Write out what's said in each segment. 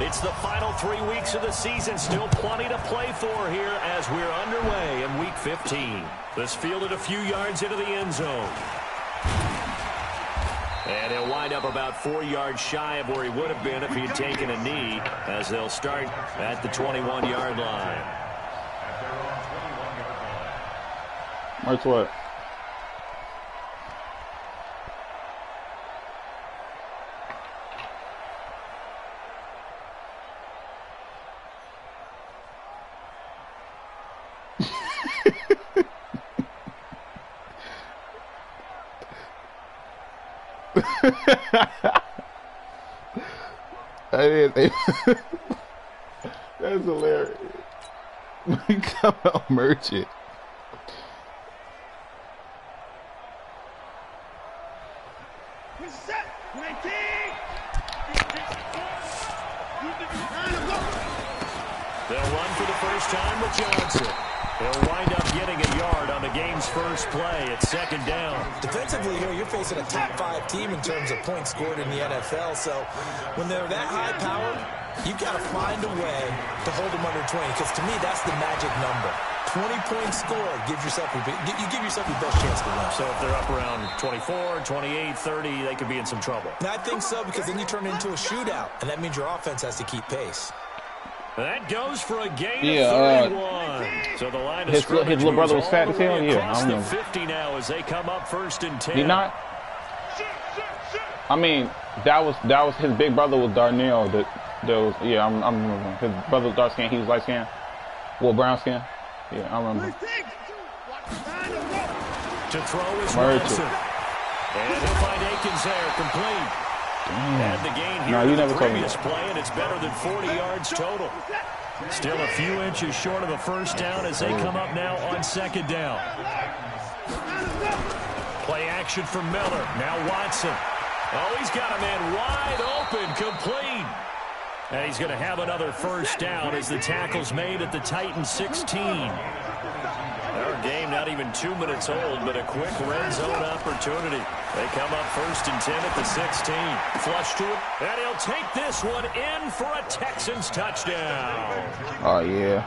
It's the final 3 weeks of the season. Still plenty to play for here as we're underway in Week 15. This fielded a few yards into the end zone. And he'll wind up about 4 yards shy of where he would have been if he had taken a knee, as they'll start at the 21-yard line. That's what? That's hilarious. Come on, merchant. They'll run for the first time with Johnson. They'll wind up getting a yard on the game's first play at second down. Defensively here, you're facing a top 5 team in terms of points scored in the NFL. So when they're that high powered, you got to find a way to hold them under 20. Because to me, that's the magic number. 20 points scored, you give yourself your best chance to win. So if they're up around 24, 28, 30, they could be in some trouble. And I think so, because then you turn it into a shootout, and that means your offense has to keep pace. That goes for a gain of 31. So the line of his little brother was fat as hell. Yeah, I don't know. 50 now as they come up first and 10. He not? I mean, that was his big brother was Darnell. That was I'm his brother was dark skin. He was light skin, well brown skin. Yeah, I remember. To throw is Watson. And he'll find Akins there, complete. And the gain here in the previous play, and it's better than 40 yards total. Still a few inches short of a first down as they come up now on second down. Play action from Miller. Now Watson. Oh, he's got a man wide open, complete. And he's going to have another first down as the tackle's made at the Titans 16. Our game not even 2 minutes old, but a quick red zone opportunity. They come up first and 10 at the 16. Flush to it, and he'll take this one in for a Texans touchdown. Oh, yeah.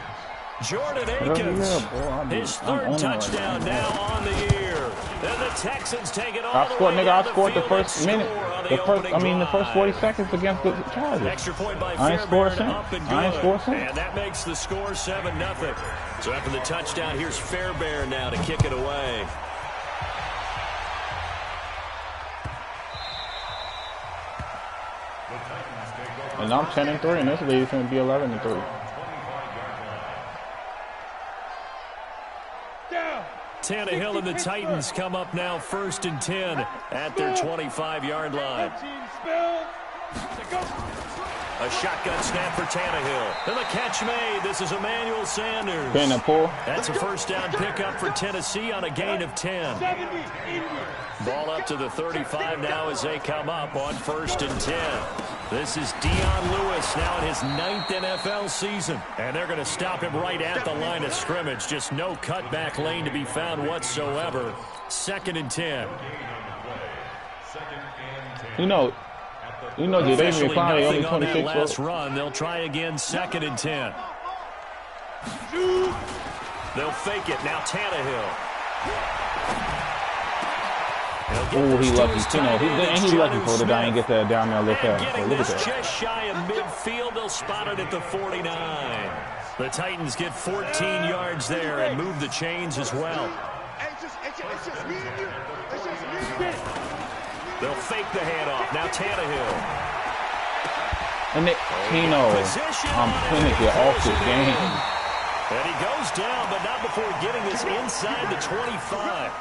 Jordan Akins, his third touchdown now on the year. And the Texans take it all the way down the field. The first minute. The first 40 seconds against the Chargers. Extra point by I ain't scored Fairbairn, up and good. since. And that makes the score 7-0. So after the touchdown, here's Fairbairn now to kick it away. And I'm 10-3, and this league's going to be 11-3. Tannehill and the Titans come up now first and 10 at their 25-yard line. A shotgun snap for Tannehill. And the catch made. This is Emmanuel Sanders. That's a first down pickup for Tennessee on a gain of 10. Ball up to the 35 now as they come up on first and 10. This is Dion Lewis now in his 9th NFL season. And they're going to stop him right at the line of scrimmage. Just no cutback lane to be found whatsoever. Second and 10. You know, Jadavion Clowney only 26. On that last run, they'll try again. Second and 10. They'll fake it now. Tannehill. Oh, he lucky. He lucky for the guy and get that down there a little fast. Getting this just shy of midfield. They'll spot it at the 49. The Titans get 14 yards there and move the chains as well. They'll fake the handoff. Now Tannehill. And I'm going to get off this game. And he goes down, but not before getting this inside the 25.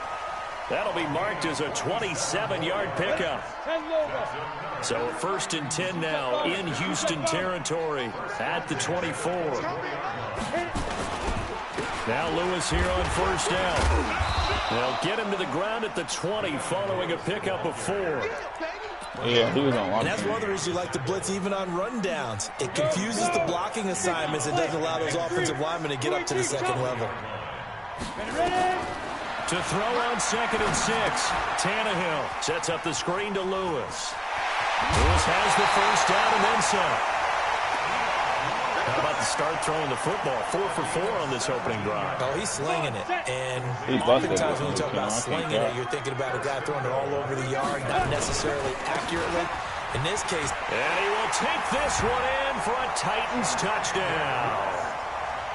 That'll be marked as a 27-yard pickup. So first and 10 now in Houston territory at the 24. Now Lewis here on first down. They'll get him to the ground at the 20 following a pickup of 4. Yeah, he was on one. And that's one of the reasons you like to blitz even on rundowns. It confuses the blocking assignments and doesn't allow those offensive linemen to get up to the second level. To throw on second and 6. Tannehill sets up the screen to Lewis. Lewis has the first down and then some. about to start throwing the football. 4 for 4 on this opening drive. Oh, he's slinging it. And oftentimes when you talk about slinging it, you're thinking about a guy throwing it all over the yard, not necessarily accurately. In this case. And he will take this one in for a Titans touchdown.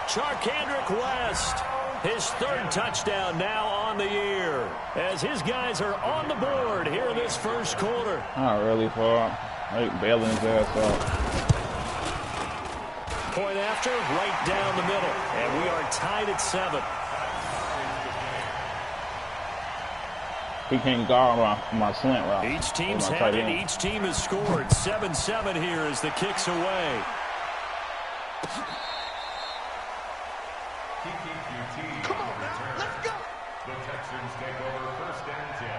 Charkandrick West, his 3rd touchdown now on the year, as his guys are on the board here in this first quarter. Not really far. Like bailing his ass out. Point after, right down the middle. And we are tied at 7. He can't guard my slant route. Each team's had it. Each team has scored. 7-7 here as the kick's away. Come on now, let's go. The Texans take over 1st and 10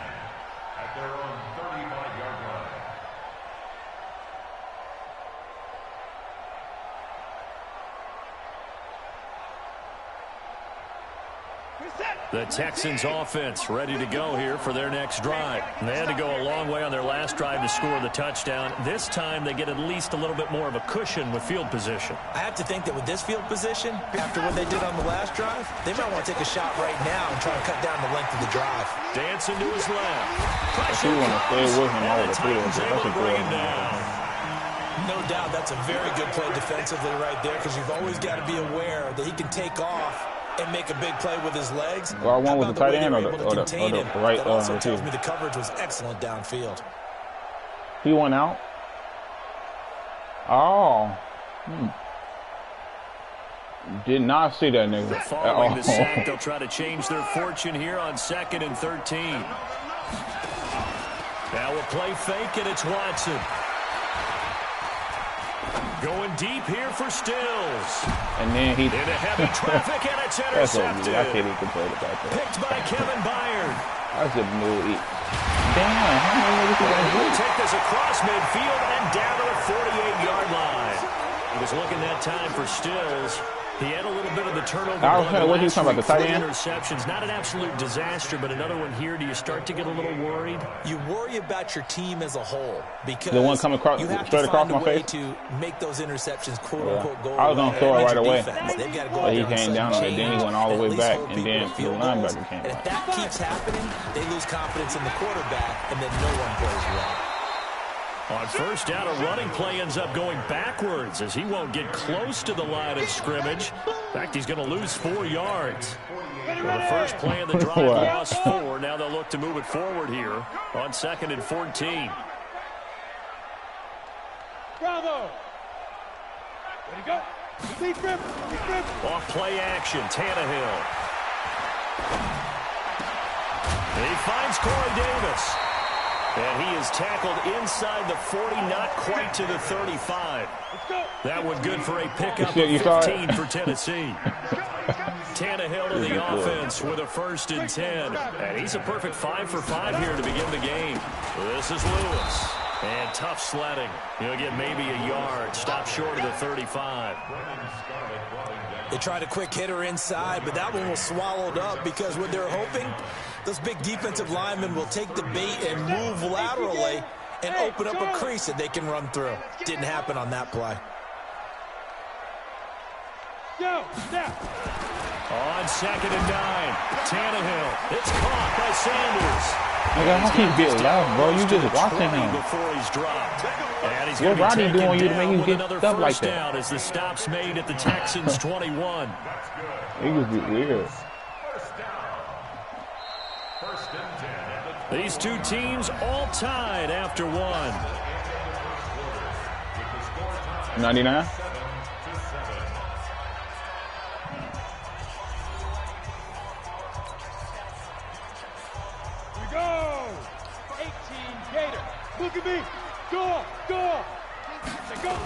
at their own 35-yard line. The Texans offense ready to go here for their next drive. And they had to go a long way on their last drive to score the touchdown. This time they get at least a little bit more of a cushion with field position. I have to think that with this field position, after what they did on the last drive, they might want to take a shot right now and try to cut down the length of the drive. Dancing to his left. Pressure want to stay with him all the Titans able to bring him down. No doubt that's a very good play defensively right there, because you've always got to be aware that he can take off and make a big play with his legs. Well, I won with the tight end or the right that also tells receiver. me the coverage was excellent downfield. He went out. Oh. Did not see that nigga. Following the sack, they'll try to change their fortune here on 2nd and 13. Now we'll play fake, and it's Watson. Going deep here for Stills. And then he... into heavy traffic, and it's intercepted. I can't even control it back there. Picked by Kevin Byard. That's a new... Damn, how many niggas are going to do? Take this across midfield and down to the 48-yard line. He was looking that time for Stills. He had a little bit of the turnover. What are you talking about, the tight end? Interceptions, not an absolute disaster, but another one here. Do you start to get a little worried? You worry about your team as a whole, because the one coming across, straight across my face to make those interceptions, quote unquote, go. I was gonna throw it right away, They've got to go, but he came down on it. Then he went all the way back, and then the linebacker came. And if that keeps happening, they lose confidence in the quarterback, and then no one plays well. On 1st down, a running play ends up going backwards as he won't get close to the line of scrimmage. In fact, he's going to lose 4 yards. Well, the first play of the drive lost 4. Now they'll look to move it forward here on 2nd and 14. Bravo. Ready to go. Deep grip. Deep grip. Off play action, Tannehill. And he finds Corey Davis. And he is tackled inside the 40, not quite to the 35. That one good for a pickup of 15 for Tennessee. Tannehill to the offense with a 1st and 10. And he's a perfect 5 for 5 here to begin the game. This is Lewis. And tough sledding. He'll get maybe a yard. Stop short of the 35. They tried a quick hitter inside, but that one was swallowed up because what they're hoping, those big defensive linemen will take the bait and move laterally and open up a crease that they can run through. Didn't happen on that play. Go, snap. On 2nd and 9, Tannehill. It's caught by Sanders. Nigga, how can you get loud, bro? You just watching him. Before he's dropped. And he's what Rodney doing you to make you get stuff like that? Down as the stop's made at the Texans 21. Niggas be weird. These two teams all tied after 1. 99. Go! 18 Gator. Look at me. Go. Go. Go.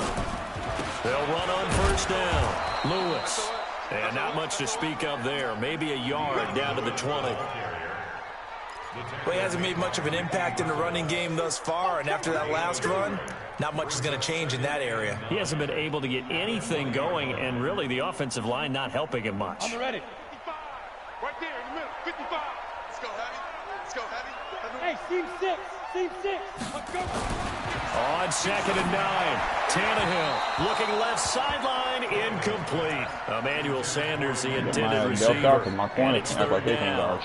They'll run on 1st down. Lewis. And not much to speak of there. Maybe a yard down to the 20. Well, he hasn't made much of an impact in the running game thus far, and after that last run, not much is going to change in that area. He hasn't been able to get anything going, and really the offensive line not helping him much. I'm ready. 55. Right there in the middle. 55. Let's go heavy. Let's go heavy. Hey, team 6. Team 6. Let's go. On 2nd and 9. Tannehill looking left sideline, incomplete. Emmanuel Sanders, the intended receiver. And it's 3rd down.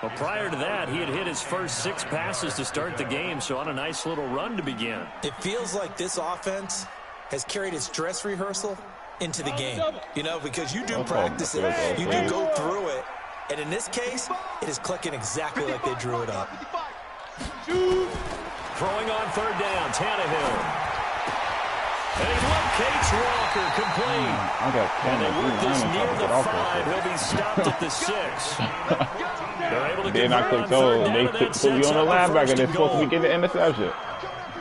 But prior to that, he had hit his first 6 passes to start the game, so on a nice little run to begin. It feels like this offense has carried its dress rehearsal into the game. You know, because you do practice it, you do go through it, and in this case, it is clicking exactly like they drew it up. Throwing on 3rd down, Tannehill. And he locates Walker, complete. And they work this near the 5. He'll be stopped at the 6. They're able to get on 3rd down, and that sets you on the up a linebacker. 1st They're and supposed to be goal. getting the interception.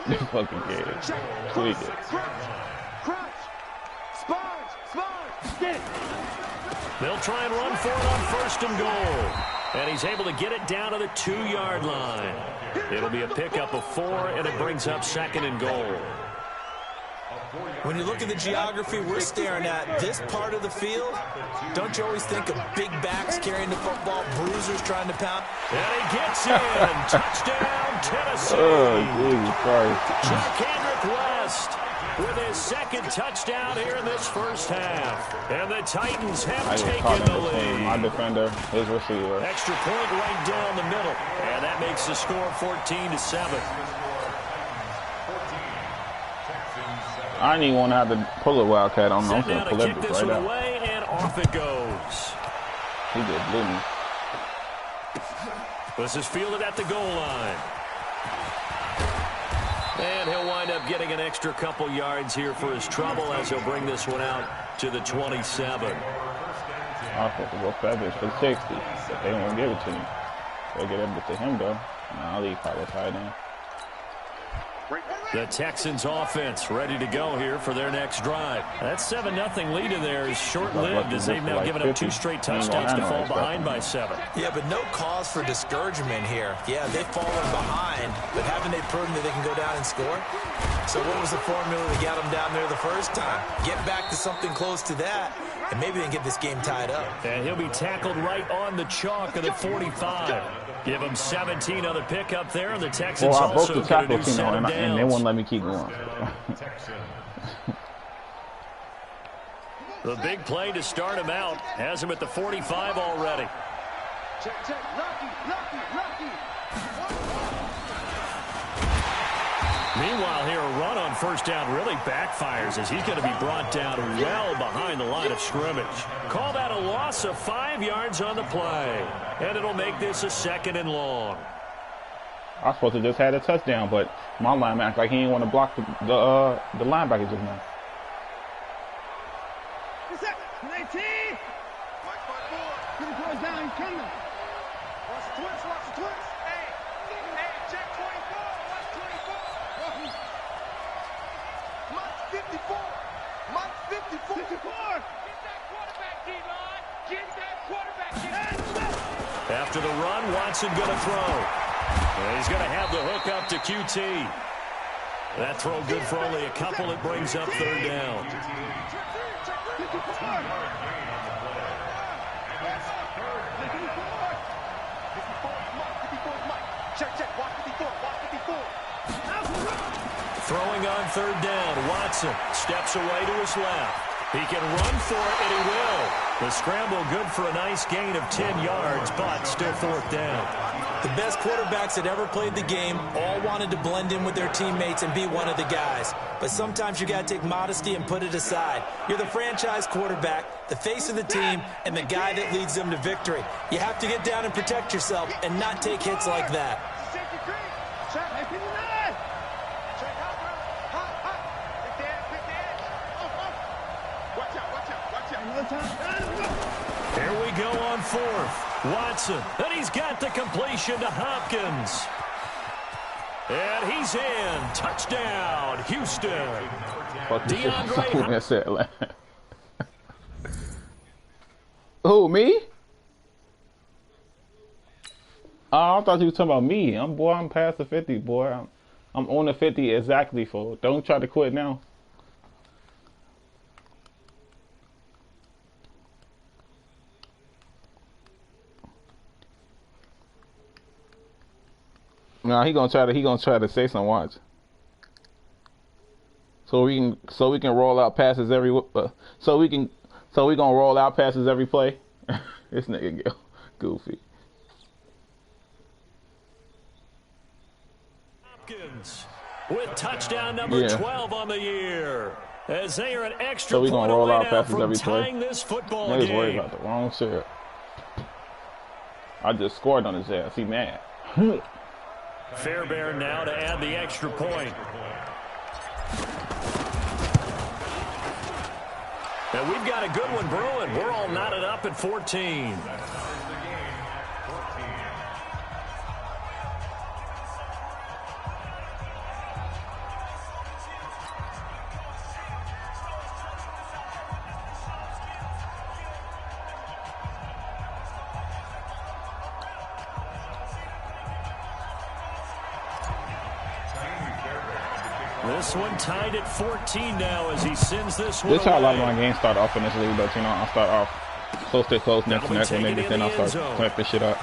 This fucking kid. Tweak it. They'll try and run for it on 1st and goal. And he's able to get it down to the 2-yard line. It'll be a pickup of 4, and it brings up 2nd and goal. When you look at the geography we're staring at, this part of the field, don't you always think of big backs carrying the football, bruisers trying to pound? And he gets in. Touchdown, Tennessee. Oh, Jesus Christ. Kendrick West with his 2nd touchdown here in this first half. And the Titans have taken the lead. My defender, his receiver. Extra point right down the middle. And that makes the score 14-7. I didn't even want to have to pull a Wildcat on them. I'm Set going down to to pull kick it this right one out. away, and off it goes. He just blew me. This is fielded at the goal line. And he'll wind up getting an extra couple yards here for his trouble as he'll bring this one out to the 27. Offensive will feathers for 60, but they won't give it to me. They'll get it to him, though. Nah, I'll leave Carlos tight end. The Texans offense ready to go here for their next drive. That 7-0 lead in there is short-lived as they've now given up 2 straight touchdowns to fall behind by 7. Yeah, but no cause for discouragement here. Yeah, they've fallen behind, but haven't they proven that they can go down and score? So what was the formula that got them down there the first time? Get back to something close to that, and maybe they can get this game tied up. And he'll be tackled right on the chalk of the 45. Give him 17 on the pickup there, and the Texans Well, I broke also the get a tackle, new set of and they downs. won't let me keep going. The big play to start him out has him at the 45 already. Check, Lucky. Meanwhile, here a run on 1st down really backfires as he's going to be brought down well behind the line of scrimmage. Call that a loss of 5 yards on the play, and it'll make this a 2nd and long. I was supposed to just had a touchdown, but my lineman acted like he didn't want to block the linebacker just now. After the run, Watson going to throw. And he's going to have the hook up to QT. That throw good for only a couple. It brings up 3rd down. Throwing on 3rd down, Watson steps away to his left. He can run for it, and he will. The scramble good for a nice gain of 10 yards, but still 4th down. The best quarterbacks that ever played the game all wanted to blend in with their teammates and be one of the guys. But sometimes you got to take modesty and put it aside. You're the franchise quarterback, the face of the team, and the guy that leads them to victory. You have to get down and protect yourself and not take hits like that. Here we go on 4th. Watson, and he's got the completion to Hopkins. And he's in. Touchdown, Houston. DeAndre. Who, me? Oh, I thought you were talking about me. I'm past the 50, boy. I'm on the 50 exactly, fool. Don't try to quit now. No, he gonna try to say something. Watch. So we can roll out passes every so we gonna roll out passes every play. This nigga go goofy. Hopkins with touchdown number 12 on the year. As they are an extra so we point gonna roll away out now passes from every tying play. this football Niggas game. worried about the wrong shit. I just scored on his ass. He mad. Fairbairn now to add the extra point. And we've got a good one brewing. We're all knotted up at 14. This one tied at 14 now as he sends this one. This is how a lot of my games start off in this league, but you know, I start off close to close, neck to neck with niggas, then I'll start type this shit up.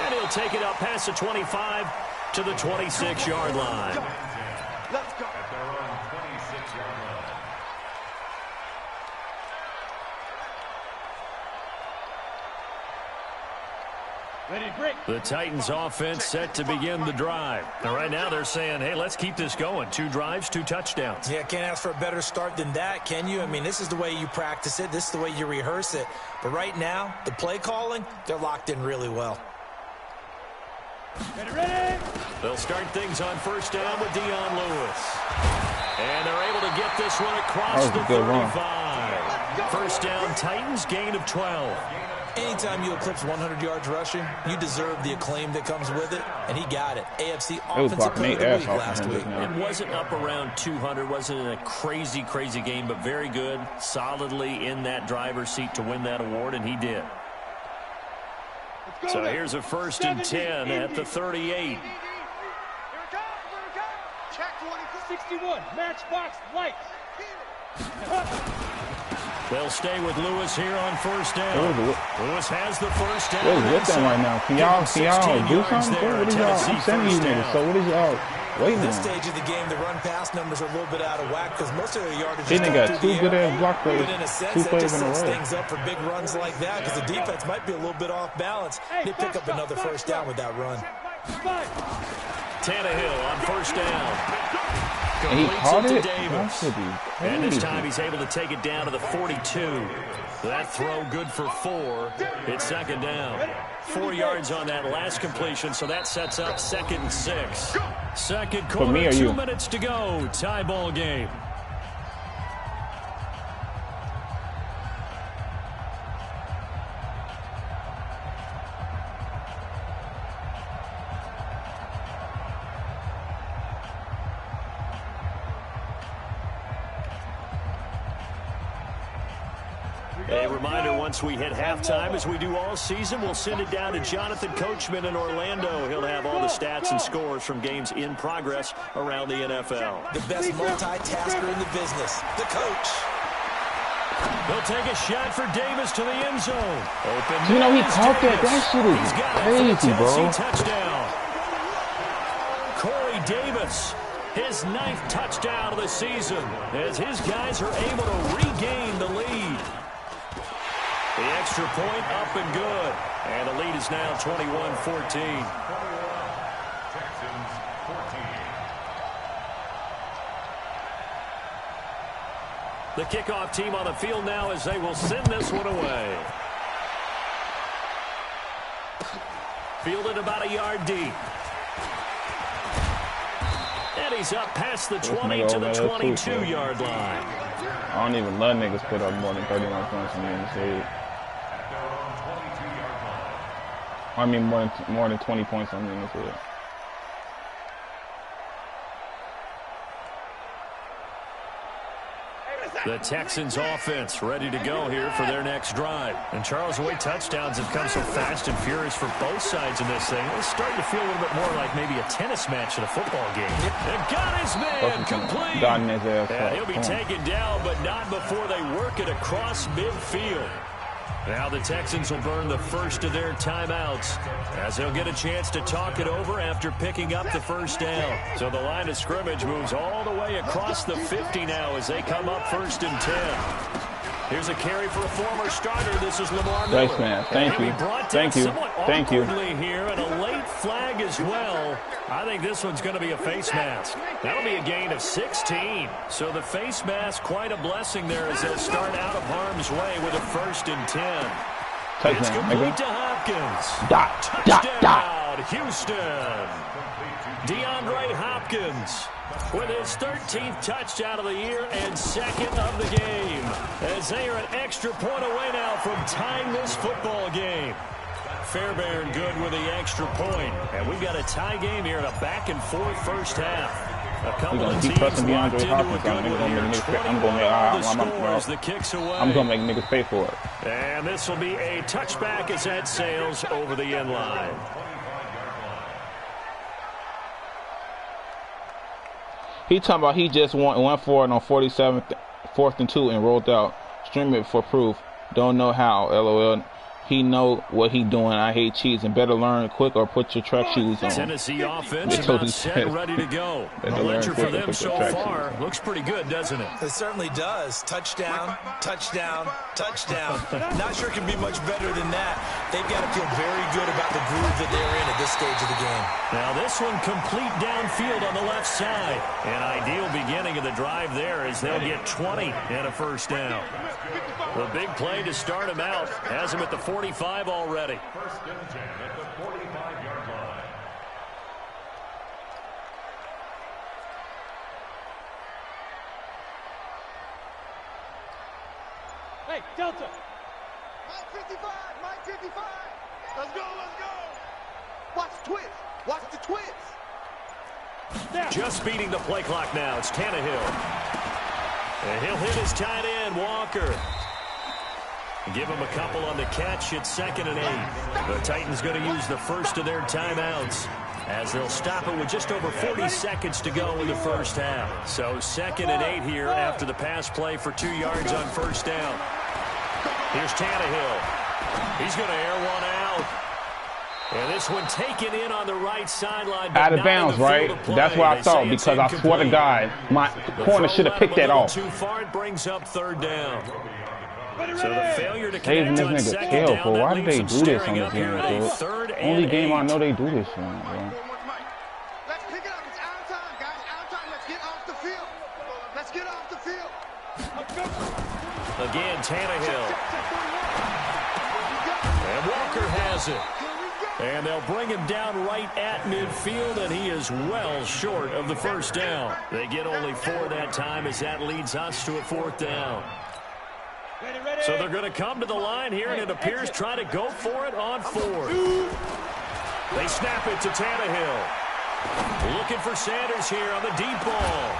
And he'll take it up past the 25 to the 26-yard line. Let's go. At their own 26-yard line. Ready, break. The Titans offense set to begin the drive. And right now they're saying, hey, let's keep this going. 2 drives, 2 touchdowns. Yeah, can't ask for a better start than that, can you? I mean, this is the way you practice it. This is the way you rehearse it. But right now, the play calling, they're locked in really well. Ready. They'll start things on first down with Dion Lewis. And they're able to get this one across the 35. First down, Titans, gain of 12. Anytime you eclipse 100 yards rushing, you deserve the acclaim that comes with it, and he got it. AFC Offensive Player of the Week last week. It wasn't up around 200, wasn't a crazy, crazy game, but very good, solidly in that driver's seat to win that award, and he did. So here's a first and 10 at the 38. Check 61, matchbox lights. They'll stay with Lewis here on first down. Lewis has the first down. What is with them right now? Can y'all do something? What is y'all? I'm sending you niggas. So what is y'all waiting on? This stage of the game, the run-pass numbers are a little bit out of whack because most of their yardage is They got 2 good-ass block plays. But in a sense, 2 that plays just in a sets row. things up for big runs like that because the defense might be a little bit off balance. They pick up another first down with that run. Tannehill on first down. And he caught it? Davis. And this time he's able to take it down to the 42. That throw good for 4. It's second down. 4 yards on that last completion, so that sets up second and 6. Second quarter, 2 minutes to go. Tie ball game. A reminder, once we hit halftime, as we do all season, we'll send it down to Jonathan Coachman in Orlando. He'll have all the stats and scores from games in progress around the NFL. The best multitasker in the business, the coach. They'll take a shot for Davis to the end zone. Open. You know, he caught that. That shit is crazy, bro. Touchdown. Corey Davis, his 9th touchdown of the season, as his guys are able to regain the lead. The extra point up and good. And the lead is now 21-14. The kickoff team on the field now as they will send this one away. Fielded about a yard deep. And he's up past the 20 to the 22-yard line. I don't even let niggas put up more than 31 points in the stage. I mean, more than 20 points on the inside. The Texans offense ready to go here for their next drive. And Charles, the way touchdowns have come so fast and furious for both sides in this thing, it's starting to feel a little bit more like maybe a tennis match at a football game. And got his man complete. And he'll be taken down, but not before they work it across midfield. Now the Texans will burn the first of their timeouts as they'll get a chance to talk it over after picking up the first down. So the line of scrimmage moves all the way across the 50 now as they come up 1st and 10. Here's a carry for a former starter. This is Lamar Miller. Nice, man. Thank you. Thank you. Thank you. Here and a late flag as well. I think this one's going to be a face mask. That'll be a gain of 16. So the face mask, quite a blessing there as they'll start out of harm's way with a 1st and 10. It's complete to Hopkins. Touchdown, Houston. DeAndre Hopkins with his 13th touchdown of the year and 2nd of the game. As they are an extra point away now from tying this football game. Fairbairn good with the extra point. And we've got a tie game here in a back-and-forth first half. A couple of teams locked into a good one here. I'm going to make niggas pay for it. And this will be a touchback as that sails over the end line. He talking about he just went for it on 47th, 4th and 2 and rolled out. Stream it for proof. Don't know how, LOL. He know what he doing. I hate cheats and better learn quick or put your track shoes on. Tennessee offense about set, ready to go. The ledger for them so far looks pretty good, doesn't it? It certainly does. Touchdown, touchdown, touchdown. Not sure it can be much better than that. They've got to feel very good about the groove that they're in at this stage of the game. Now this one complete downfield on the left side. An ideal beginning of the drive there as they'll get 20 and a first down. The big play to start him out has him at the 45 already. 1st and 10 at the 45-yard line. Hey, Delta. Mike 55, Mike 55. Let's go, let's go. Watch the twist. Watch the twist. Just beating the play clock now. It's Tannehill. And he'll hit his tight end, Walker. Give him a couple on the catch. It's 2nd and 8. The Titans going to use the first of their timeouts as they'll stop it with just over 40 seconds to go in the first half. So 2nd and 8 here after the pass play for 2 yards on first down. Here's Tannehill. He's going to air one out. And this one taken in on the right sideline. Out of bounds, right? That's what I thought, because I swear to God, my corner should have picked that off. Too far, it brings up 3rd down. So the failure to connect on 2nd down, why did they do this on this game, bro? Only game I know they do this on, bro. Let's pick it up. It's out of time, guys. Out of time. Let's get off the field. Let's get off the field. Again, Tannehill. And Walker has it. And they'll bring him down right at midfield, and he is well short of the first down. They get only 4 that time as that leads us to a 4th down. So they're going to come to the line here, and it appears try to go for it on 4th. They snap it to Tannehill. Looking for Sanders here on the deep ball.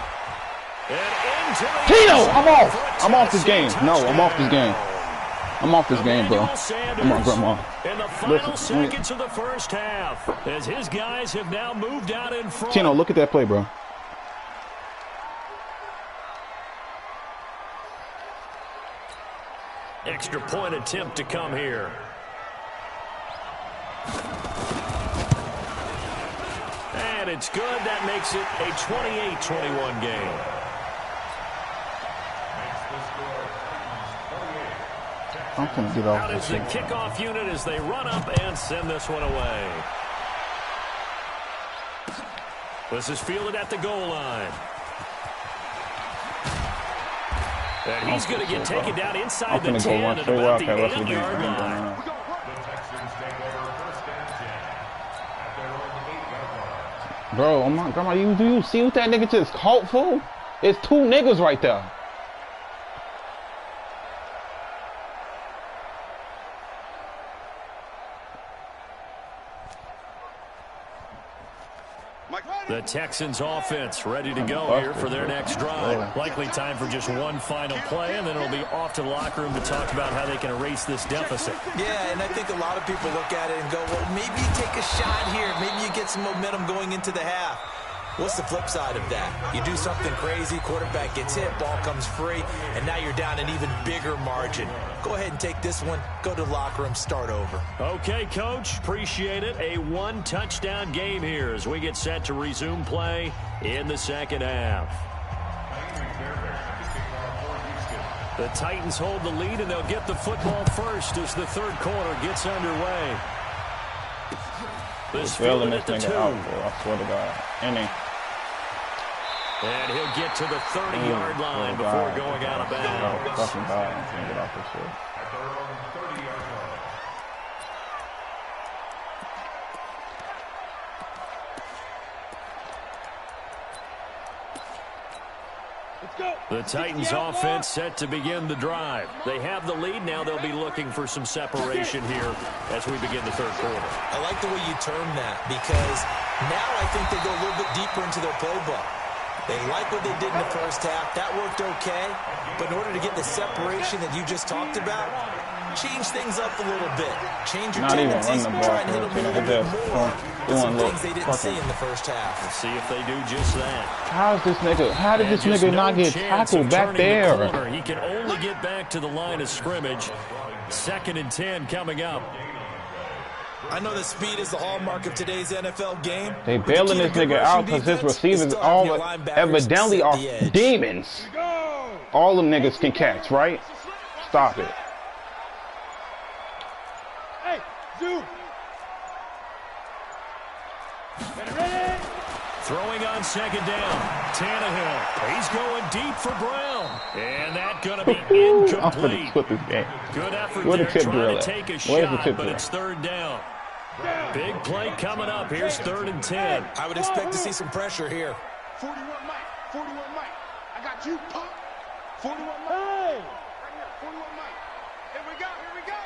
And into the Tino, I'm off. I'm off this game. No, I'm off this game. I'm off this game, bro. Come on, Grandma. In the final seconds of the first half, as his guys have now moved out in front. Tino, look at that play, bro. Extra point attempt to come here. And it's good. That makes it a 28-21 game. I'm going to get off Out is the kickoff unit as they run up and send this one away. This is fielded at the goal line. And he's going to get taken down inside the 10 at about the 8-yard line. The Texans take over 1st and 10 at their own 8-yard line. Bro, oh my God, do you see what that nigga just caught for? It's 2 niggas right there. The Texans offense ready to go here for their next drive. Likely time for just one final play, and then it'll be off to the locker room to talk about how they can erase this deficit. Yeah, and I think a lot of people look at it and go, well, maybe you take a shot here. Maybe you get some momentum going into the half. What's the flip side of that? You do something crazy, quarterback gets hit, ball comes free, and now you're down an even bigger margin. Go ahead and take this one, go to the locker room, start over. Okay, Coach, appreciate it. A one-touchdown game here as we get set to resume play in the second half. The Titans hold the lead, and they'll get the football first as the third quarter gets underway. This field at the 2. I swear to God. And he'll get to the 30-yard line before going out of bounds. Fucking God, I'm gonna get off this shit. The Titans offense set to begin the drive. They have the lead. Now they'll be looking for some separation here as we begin the third quarter. I like the way you term that because now I think they go a little bit deeper into their playbook. They like what they did in the first half. That worked okay. But in order to get the separation that you just talked about, change things up a little bit. Change your tendencies. Try and hit them a little bit more. Some things they didn't see in the first half. We'll see if they do just that. How did this nigga not get tackled back there? He can only get back to the line of scrimmage. 2nd and 10 coming up. I know that speed is the hallmark of today's NFL game. They bailing this nigga out because his receivers all evidently are demons. All them niggas can catch, right? Stop it. Hey, dude. Throwing on 2nd down. Tannehill. He's going deep for Brown. And that's going to be incomplete. Good effort there trying to take a shot, but it's 3rd down. Big play coming up. Here's 3rd and 10. I would expect to see some pressure here. 41 Mike. 41 Mike. I got you, pop. 41 Mike. Hey. Right here. 41 Mike. Here we go. Here we go.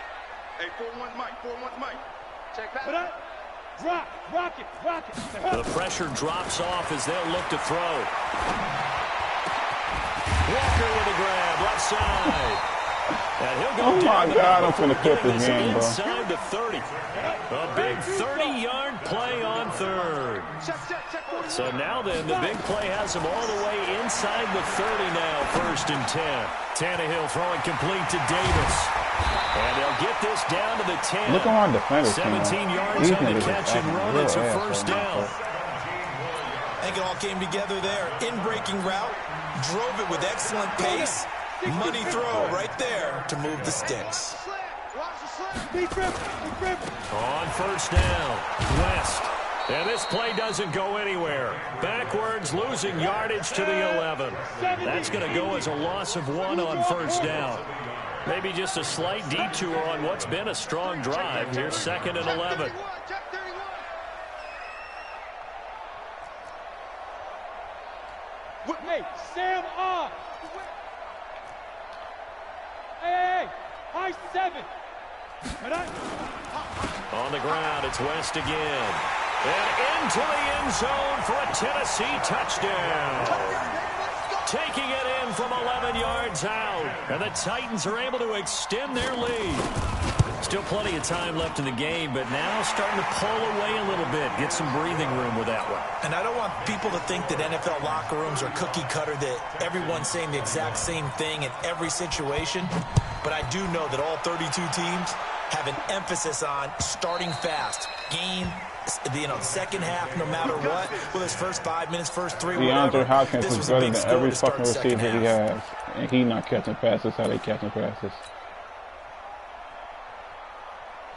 Hey, 41 Mike. 41 Mike. Check that. Put up. Drop. Rock it. Rock it. The pressure drops off as they'll look to throw. Walker with a grab. Left side. And he'll go oh my God, I'm finna quit this game, bro. Inside the 30. A big 30-yard play on 3rd. So now then, the big play has him all the way inside the 30 now, 1st and 10. Tannehill throwing complete to Davis. And they'll get this down to the 10. Look at our defenders. 17 yards on the catch and run. It's a 1st down. I think it all came together there. In-breaking route. Drove it with excellent pace. Money throw right there to move the sticks. On 1st down, West. And this play doesn't go anywhere. Backwards, losing yardage to the 11. That's going to go as a loss of 1 on 1st down. Maybe just a slight detour on what's been a strong drive. Here's 2nd and 11. Hey, Sam off. Hey, high 7. On the ground, it's West again. And into the end zone for a Tennessee touchdown. Taking it in from 11 yards out. And the Titans are able to extend their lead. Still plenty of time left in the game, but now starting to pull away a little bit. Get some breathing room with that one. And I don't want people to think that NFL locker rooms are cookie cutter, that everyone's saying the exact same thing in every situation. But I do know that all 32 teams have an emphasis on starting fast. Game, the second half, no matter what. Well, his first 5 minutes, first 3, whatever. DeAndre Hopkins is better than every fucking receiver he has. And he not catching passes how they catching passes.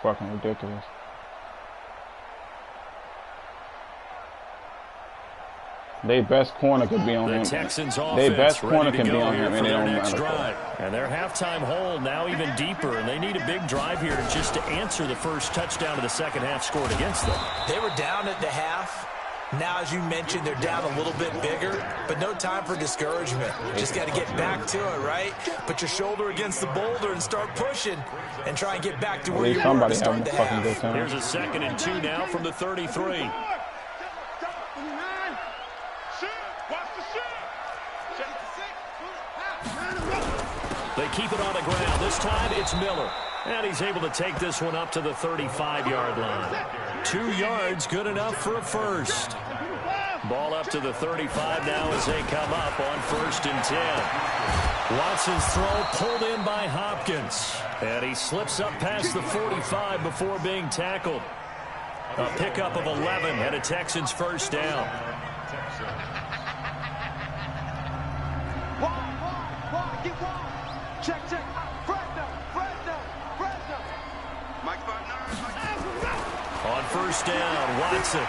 Fucking ridiculous. Their best corner could be on him. Their best corner can be on him, and they don't matter. And their halftime hold now even deeper, and they need a big drive here just to answer the first touchdown of the second half scored against them. They were down at the half. Now, as you mentioned, they're down a little bit bigger, but no time for discouragement. Just got to get back to it, right? Put your shoulder against the boulder and start pushing and try and get back to where you were to start the half. Here's a 2nd and 2 now from the 33. They keep it on the ground. This time it's Miller. And he's able to take this one up to the 35-yard line. 2 yards, good enough for a first. Ball up to the 35 now as they come up on 1st and 10. Watson's throw pulled in by Hopkins. And he slips up past the 45 before being tackled. A pickup of 11 and a Texans first down. Check. On 1st down, Watson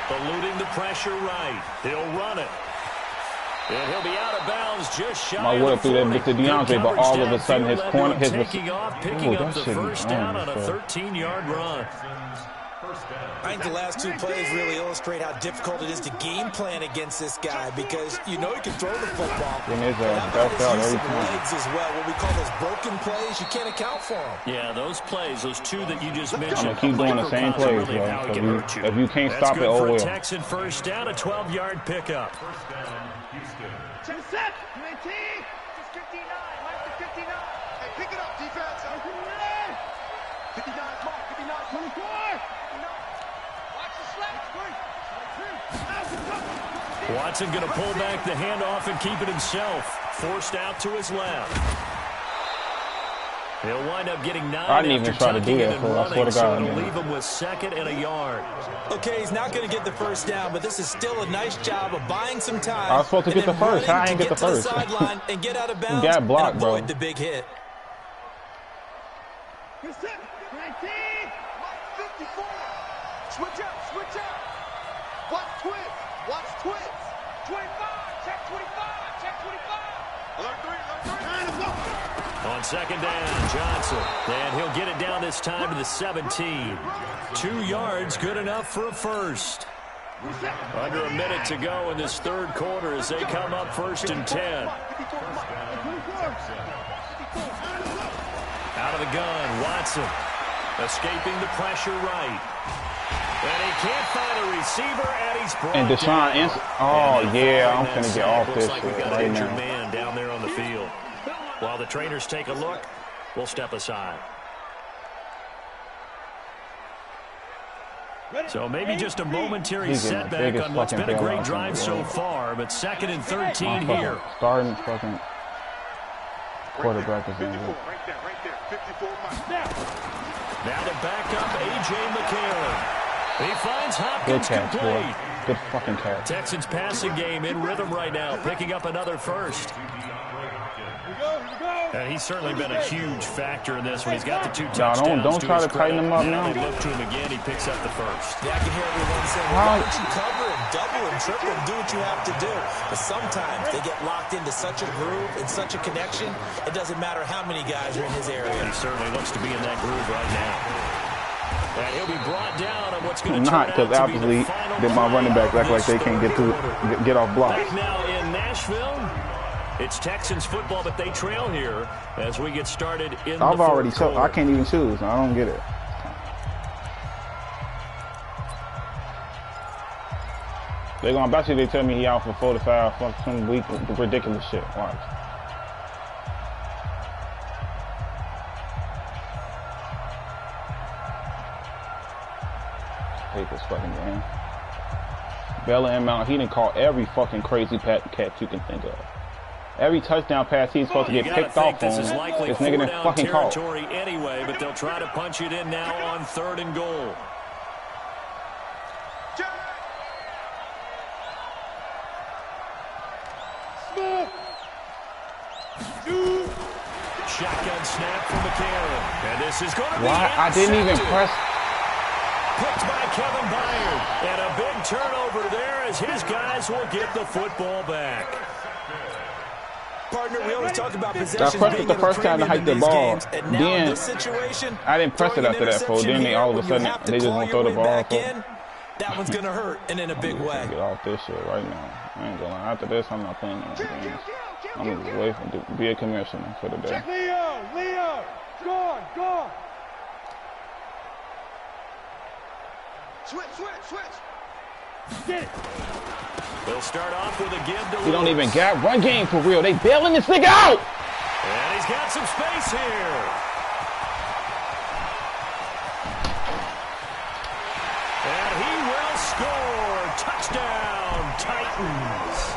eluding the pressure right. He'll run it. And he'll be out of bounds just shy I would have threw that bit to DeAndre, but all of a sudden his corner, picking up the first down on a 13-yard run. I think the last 2 plays really illustrate how difficult it is to game plan against this guy because you know he can throw the football. And there's a best out every time. Legs as well, what we call those broken plays, you can't account for them. Yeah, those plays, those 2 that you just mentioned. I'm going to keep doing the same plays, bro. If you can't stop it, oh well. Texan first down, a 12-yard pickup. Check set. 19. Just 59. Mark the 59. Hey, pick it up, defense. 59. Mark. 59. 24. Watch the slap. Watson going to pull back the handoff and keep it himself. Forced out to his left. He'll wind up getting 9 I didn't even try to do that, so I swear to God. So it'll leave him with 2nd and a yard. Okay, he's not going to get the first down, but this is still a nice job of buying some time. I was supposed to get the first. How I ain't get the first? Sideline and get out of bounds. You got blocked, and avoid the big hit. Good set. 19. 54. Switch up. Watch twins. 25. Check 25. Alert 3. On 2nd down, Johnson. And he'll get it down this time to the 17. 2 yards, good enough for a first. Under a minute to go in this 3rd quarter as they come up 1st and 10. Out of the gun, Watson. Escaping the pressure right. And he can't find a receiver, and he's brought and Deshaun, I'm going to get off this like shit we've got right an injured now. man down there on the field. While the trainers take a look, we'll step aside. So maybe just a momentary setback on what's been a great drive so far, but 2nd and 13 here. Starting fucking quarterback is in Right there. 54 miles. Now to back up A.J. McCarron. He finds Hopkins complete. Boy. Good fucking catch. Texans passing game in rhythm right now, picking up another first. And he's certainly been a huge factor in this when he's got the 2 touchdowns. Don't try to tighten him up now. They look to him again, he picks up the first. Yeah, I can hear everyone saying, well, why don't you cover and double and triple and do what you have to do? But sometimes they get locked into such a groove and such a connection, it doesn't matter how many guys are in his area. He certainly looks to be in that groove right now. And he'll be brought down on what's going to turn out because to be obviously the final that my running back act like they can't get off blocks. Back now in Nashville, it's Texans football, but they trail here as we get started in I've the already fourth quarter. I can't even choose. I don't get it. They're gonna bet you they tell me he out for 4 to 5, fuck some week, ridiculous shit. Watch. I hate this fucking game. Bella and Mount, he didn't call every fucking crazy catch you can think of. Every touchdown pass he's supposed to get picked off on. This nigga didn't fucking call. Anyway, but they'll try to punch it in now on 3rd and goal. Shotgun snap from McCarron. And this is going to be I didn't even press. Picked by Kevin Byard. And a big turnover there as his guys will get the football back. Partner, we always talk about possession. I pressed it the first time to hike the ball. Then I didn't press it after that, for then they all of a sudden they just won't throw the ball. That one's gonna hurt, and in a big way. Get off this shit right now. I ain't going. After this, I'm not playing no games. I'm gonna just wait for be a commissioner for the day. Leo, gone. Switch. Get it. They'll start off with a give to He don't even got run game for real. They bailing this nigga out. And he's got some space here. And he will score. Touchdown. Titans.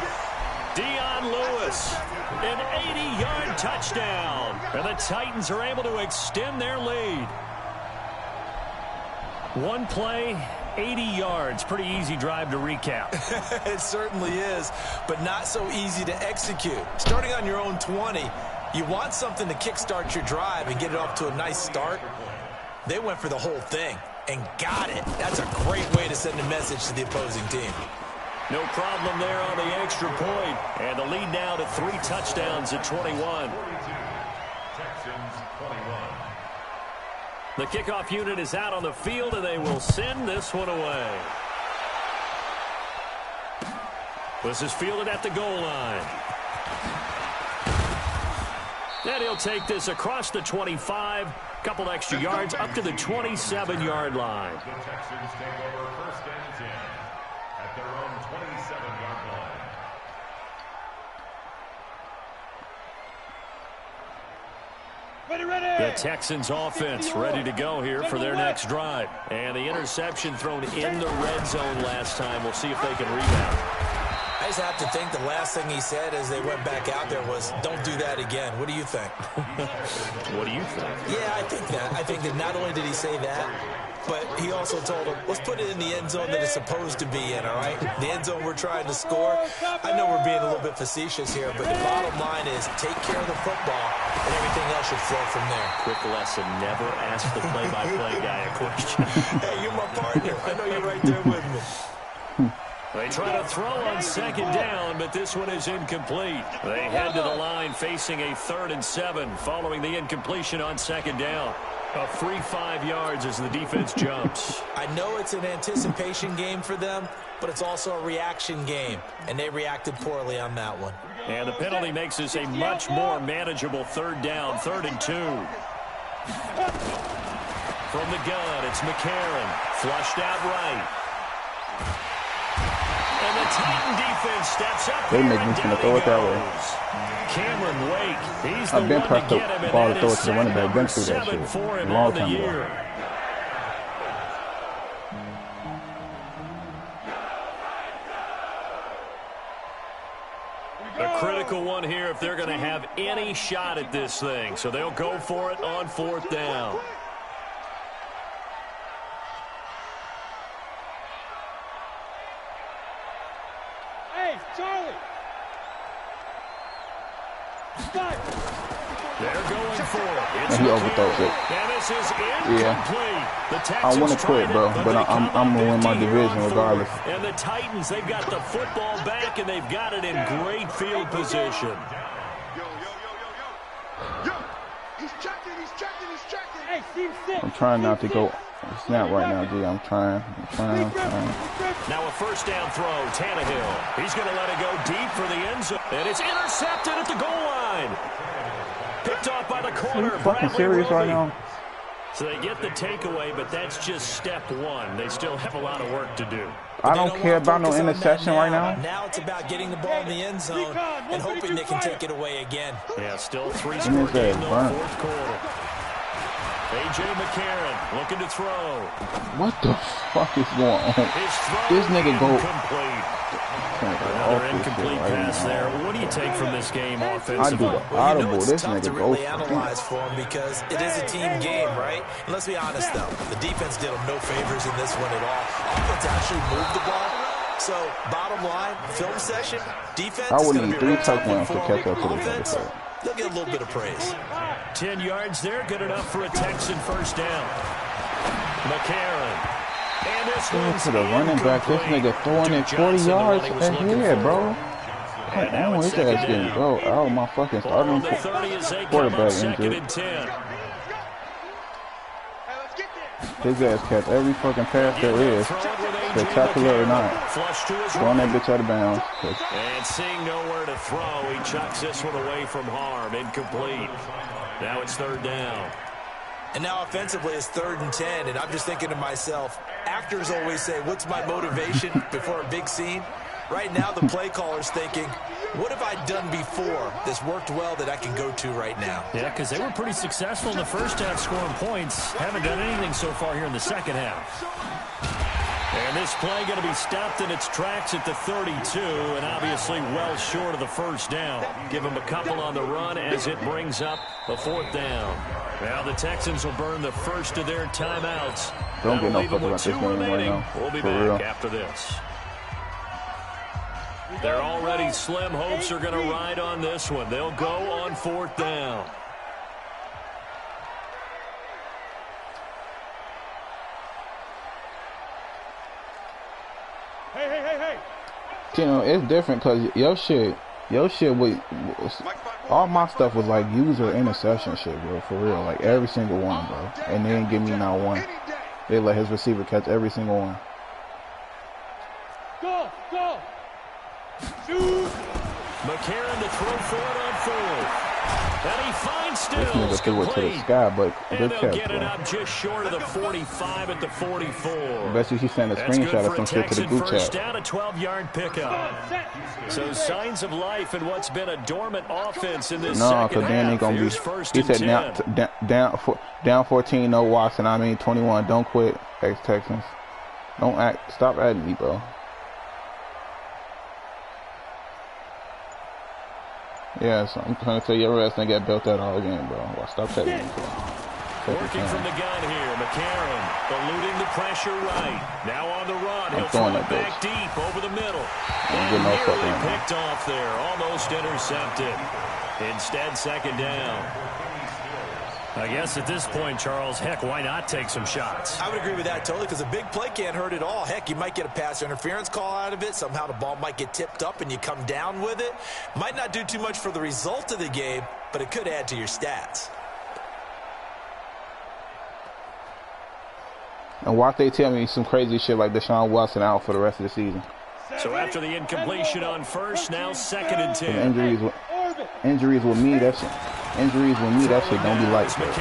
Dion Lewis, an 80-yard touchdown. And the Titans are able to extend their lead. One play, 80 yards. Pretty easy drive to recap. It certainly is, but not so easy to execute. Starting on your own 20, you want something to kickstart your drive and get it off to a nice start. They went for the whole thing and got it. That's a great way to send a message to the opposing team. No problem there on the extra point. And the lead now to 3 touchdowns at 21. Texans 21. The kickoff unit is out on the field, and they will send this one away. This is fielded at the goal line. And he'll take this across the 25. Couple extra yards up to the 27-yard line. The Texans take over first and 10 at their own 27-yard line. The Texans offense ready to go here for their next drive. And the interception thrown in the red zone last time. We'll see if they can rebound. I just have to think the last thing he said as they went back out there was, don't do that again. What do you think? What do you think? Yeah, I think that. I think that not only did he say that, but he also told him, let's put it in the end zone that it's supposed to be in, all right? The end zone we're trying to score. I know we're being a little bit facetious here, but the bottom line is take care of the football, and everything else should flow from there. Quick lesson, never ask the play-by-play guy a question. Hey, you're my partner. I know you're right there with me. They try to throw on second down, but this one is incomplete. They head to the line facing a 3rd and 7 following the incompletion on second down. A free 5 yards as the defense jumps. I know it's an anticipation game for them, but it's also a reaction game, and they reacted poorly on that one. And the penalty makes this a much more manageable 3rd down, 3rd and 2. From the gun, it's McCarron, flushed out right. And the Titan defense steps up. They make me gonna throw it that way. Cameron Wake, he's the I've been one pressed to the get him, and ball that to throw is it to the running back. Been through that 7 shit for a him long on the time ago. year. A critical one here if they're going to have any shot at this thing. So they'll go for it on 4th down. Hey, Charlie. They're going for it. It's And he overthrows it. And this is incomplete. The I want to Texans quit, tried bro, it, but they I'm come going to up win my 50 division on 4th. regardless. And the Titans, they've got the football back, and they've got it in great field position. Yo. He's checking. Hey, Steve, sit. I'm trying not to go snap right now, G. I'm trying. Now a 1st down throw, Tannehill. He's going to let it go deep for the end zone. And it's intercepted at the goal line. Picked off by the corner. Are you fucking serious right now? So they get the takeaway, but that's just step 1. They still have a lot of work to do. I don't care about no interception right now. Now it's about getting the ball in the end zone and hoping they can take it away again. Yeah, still 3-score game in the 4th quarter. A.J. McCarron looking to throw. What the fuck is going on? This nigga go. Another incomplete pass there. What do you take from this game offensively? I do the audible. It's This tough to nigga really go. analyze for him because it is a team game, right? And let's be honest, though. The defense did them no favors in this one at all. Offense actually moved the ball. So, bottom line, film session, defense I is would going need to be 3 real tough touchdowns to for catch up to the offense. defense. They'll get a little bit of praise. 10 yards there, good enough for a Texan 1st down. McCarron. And this one's to the running back, this nigga throwing it 40 yards ahead, bro. Come on, this ass getting go out my fucking starting quarterback injured. His ass catch every fucking pass there is, spectacular or not. Throwing that bitch out of bounds. And seeing nowhere to throw, he chucks this one away from harm. Incomplete. Now it's 3rd down. And now offensively it's 3rd and 10, and I'm just thinking to myself, actors always say, what's my motivation before a big scene? Right now the play caller's thinking, what have I done before that's worked well that I can go to right now? Yeah, because they were pretty successful in the 1st half scoring points. Haven't done anything so far here in the 2nd half. And this play going to be stopped in its tracks at the 32, and obviously well short of the first down. Give them a couple on the run as it brings up a 4th down. Now the Texans will burn the first of their timeouts. Don't get no fuck about this game right now. We'll be back after this. Their already slim hopes are going to ride on this one. They'll go on 4th down. Hey. You know, it's different because your shit all my stuff was like user interception shit, bro, for real. Like every single one, bro. And they didn't give me not one. They let his receiver catch every single one. Go. Shoot. McCarron to throw for it on 4th. And he finds Stills. This nigga threw it to the sky, but good catch, get it bro. up just short of the 45 at the 44. I bet you she sent a screenshot of some shit to the group chat. Down a 12-yard pickup. So signs of life in what's been a dormant offense in this second half. No, because Dan ain't gonna be. He said down 14, no Watson. 21. Don't quit, ex-Texans. Stop adding me, bro. Yeah, so I'm trying to tell your ass ain't got built that all again, bro. Well, stop taking me, bro. Working from the gun here, McCarron eluding the pressure right. Now on the run, he'll throw it back deep over the middle. Nearly picked off there, almost intercepted. Instead, 2nd down. I guess at this point, Charles, heck, why not take some shots? I would agree with that totally, because a big play can't hurt at all. Heck, you might get a pass interference call out of it. Somehow the ball might get tipped up and you come down with it. Might not do too much for the result of the game, but it could add to your stats. And watch they tell me some crazy shit like Deshaun Watson out for the rest of the season. So after the incompletion on 1st, now 2nd and 10. Injuries with me, that shit don't be like that.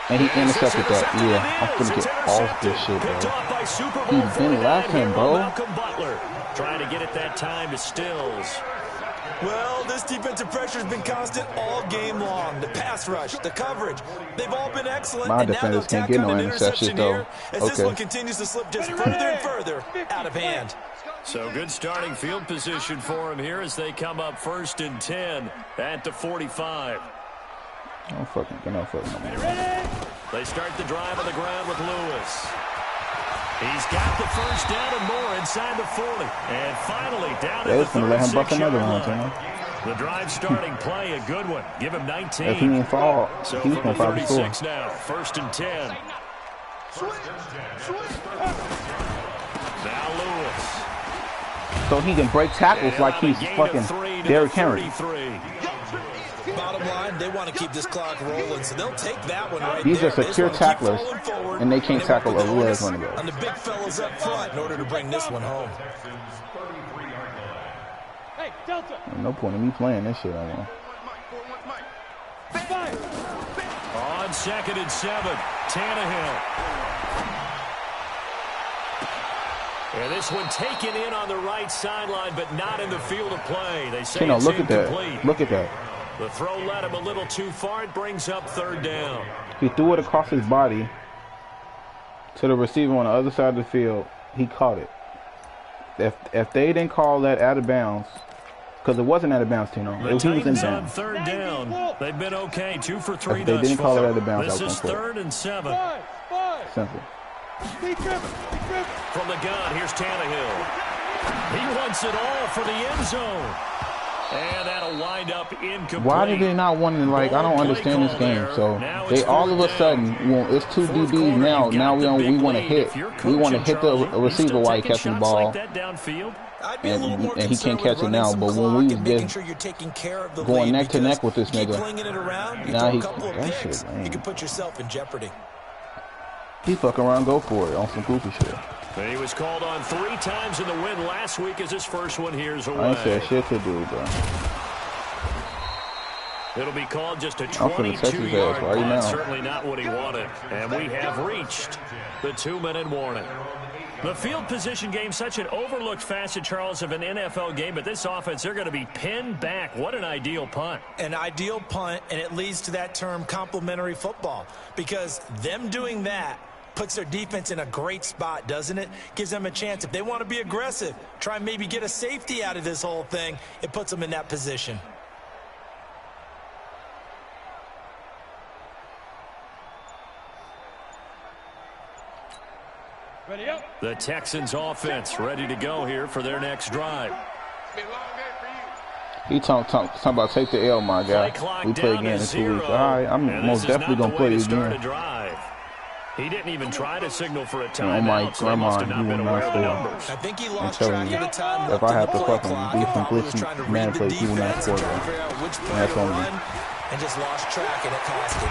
And he intercepted that. Yeah, I'm gonna get off this shit, bro. He's been laughing, bro. Trying to get it that time to Stills. Well, this defensive pressure has been constant all game long. The pass rush, the coverage, they've all been excellent. My defenders can't get no interception, though. As this one continues to slip just further and further out of hand. So good starting field position for him here as they come up 1st and 10 at the 45. No fucking. They start the drive on the ground with Lewis. He's got the first down and more inside the 40. And finally down at the 36-yard line. The drive starting play, a good one. Give him 19. If he didn't fall, so he's from going the to 36 now, 1st and 10. Now Lewis. So he can break tackles like he's fucking Derrick Henry. Bottom line, they want to keep this clock rolling, so they'll take that one right These there. are secure tacklers, and they can't tackle a real running back. On the big fellas up front in order to bring this one home. Hey, Delta. No point in me playing this shit anymore. On 2nd and 7, Tannehill. And this one taken in on the right sideline, but not in the field of play. They say it's look incomplete. at that. Look at that. The throw led him a little too far. It brings up 3rd down. He threw it across his body to the receiver on the other side of the field. He caught it. If they didn't call that out of bounds, because it wasn't out of bounds, Tino. He was in bounds. On 3rd down. They've been okay. 2 for 3 if they didn't call it out of bounds, this is 3rd and 7. Simple. From the gun, here's Tannehill. He wants it all for the end zone. And that'll wind up incomplete. Why did they not want to, like, I don't understand this game. So they all of a sudden, well, it's 2 DBs now. Now we want to hit. We want to hit the receiver while he catching the ball. And he can't catch it now. But when we was just going neck to neck with this nigga, now that shit, man. You can put yourself in jeopardy. He fuck around, go for it on some goofy shit. And he was called on 3 times in the win last week as his first one here's away. I ain't said shit to do, bro. It'll be called just a 22-yard right now. Certainly not what he wanted. And we have reached the 2-minute warning. The field position game, such an overlooked facet, Charles, of an NFL game. But this offense, they're going to be pinned back. What an ideal punt. An ideal punt, and it leads to that term complementary football. Because them doing that Puts their defense in a great spot, doesn't it? Gives them a chance. If they want to be aggressive, try and maybe get a safety out of this whole thing, it puts them in that position. Ready up. The Texans offense ready to go here for their next drive. He talking about take the L, my guy. We play again in 2 weeks. All right, I'm most definitely going to play again. He didn't even try to signal for a timeout. Oh my grandma, you will not score. I think he lost track of the time. If I have to fucking do some glitchy man plays, he will not score. That's on me. And just lost track, and it cost him.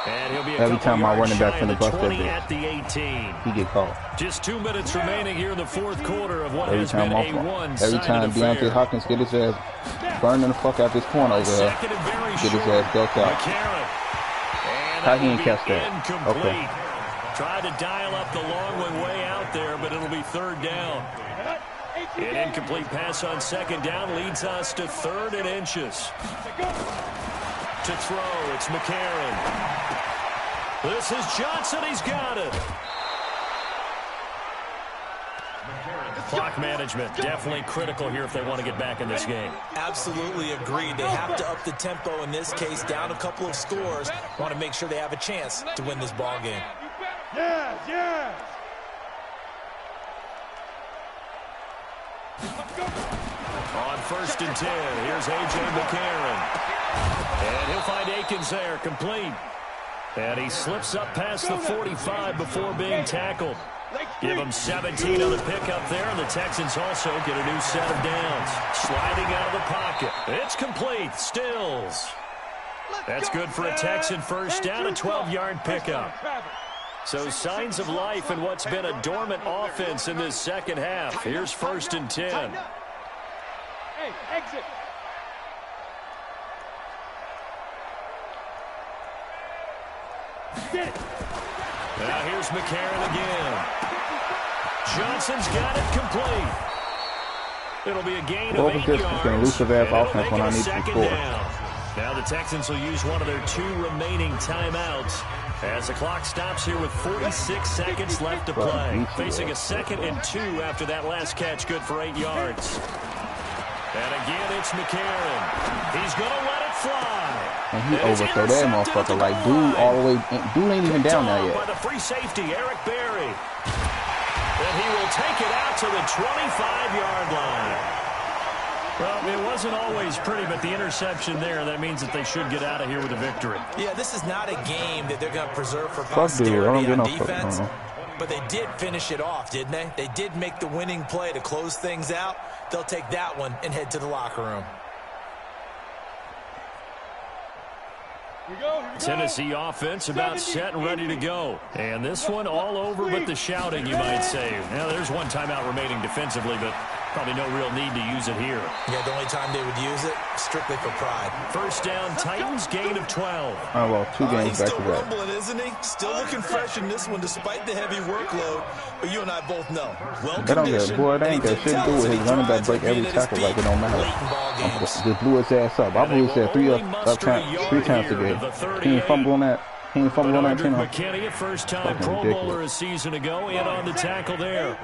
And he'll be every time my running back finna bust that bitch, at the 18. He get caught. Just 2 minutes remaining here in the fourth quarter of what every has time been a one-sided every time Deontay Hopkins get his ass burning the fuck out this corner over here, get his ass built out. How he ain't catch that? Incomplete. Okay. Tried to dial up the long one way out there, but it'll be third down. An incomplete pass on second down leads us to 3rd and inches. To throw, it's McCarron. This is Johnson, he's got it. Clock management, definitely critical here if they want to get back in this game. Absolutely agreed. They have to up the tempo in this case, down a couple of scores. Want to make sure they have a chance to win this ball game. Yes, yes. On 1st and 10, here's A.J. McCarron. And he'll find Akins there, complete. And he slips up past the 45 before being tackled. Give him 17 on the pickup there, and the Texans also get a new set of downs. Sliding out of the pocket. It's complete. Stills. That's good for a Texan first down, a 12-yard pickup. So signs of life in what's been a dormant offense in this second half. Here's 1st and 10. Hey, exit. Now here's McCarron again. Johnson's got it complete. It'll be a gain of 8 yards. Elusive ass offense when I need to score. Now the Texans will use one of their 2 remaining timeouts as the clock stops here with 46 seconds left to play. Facing a 2nd and 2 after that last catch, good for 8 yards. And again, it's McCarron. He's going to let it fly. And he overthrew that motherfucker like dude all the way. Dude ain't even down there yet. By the free safety, Eric Berry. And he will take it out to the 25-yard line. Well, it wasn't always pretty, but the interception there, that means that they should get out of here with a victory. Yeah, this is not a game that they're going to preserve for posterity on defense. But they did finish it off, didn't they? They did make the winning play to close things out. They'll take that one and head to the locker room. Tennessee offense about set and ready to go. And this one all over but the shouting, you might say. Now, there's one timeout remaining defensively, but probably no real need to use it here. Yeah, the only time they would use it, strictly for pride. First down, Titans, gain of 12. Oh, well, 2 games back to back. He's still rumbling, isn't he? Still looking fresh in this one, despite the heavy workload. But you and I both know. Boy, that ain't got shit to do with his running back break every tackle like it don't matter. Just blew his ass up. I blew his ass 3 times today. He ain't fumble on that. He ain't fumble on that. McKinney, a first-time Pro Bowler a season ago, in on the tackle there.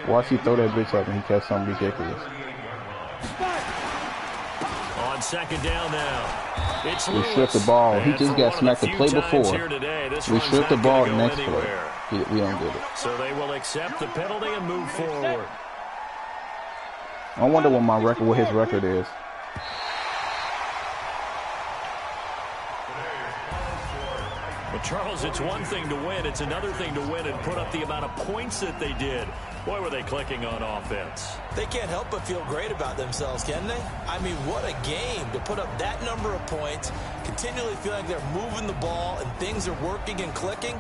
Watch he throw that bitch up and he catch something ridiculous. On 2nd down now. It's we stripped the ball. He just got smacked the play before. We stripped the ball the next play. We don't get it. So they will accept the penalty and move forward. I wonder what his record is. But Charles, it's one thing to win. It's another thing to win and put up the amount of points that they did. Boy, were they clicking on offense. They can't help but feel great about themselves, can they? I mean, what a game to put up that number of points, continually feel like they're moving the ball and things are working and clicking.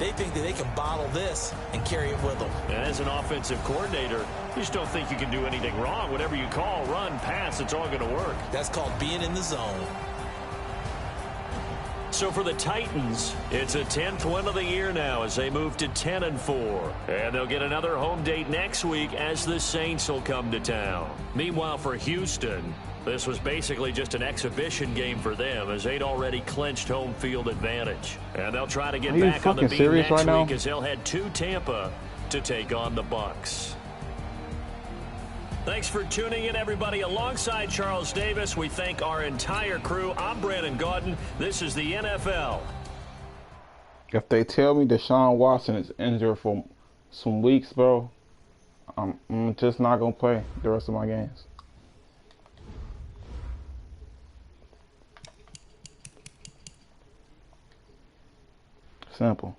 They think that they can bottle this and carry it with them. And as an offensive coordinator, you just don't think you can do anything wrong. Whatever you call, run, pass, it's all going to work. That's called being in the zone. So for the Titans, it's a 10th win of the year now as they move to 10-4. And they'll get another home date next week as the Saints will come to town. Meanwhile, for Houston, This was basically just an exhibition game for them as they'd already clinched home field advantage. And they'll try to get back on the beat next week as they'll head to Tampa to take on the Bucs. Thanks for tuning in, everybody. Alongside Charles Davis, we thank our entire crew. I'm Brandon Gaudin. This is the NFL. If they tell me Deshaun Watson is injured for some weeks, bro, I'm just not going to play the rest of my games. Simple.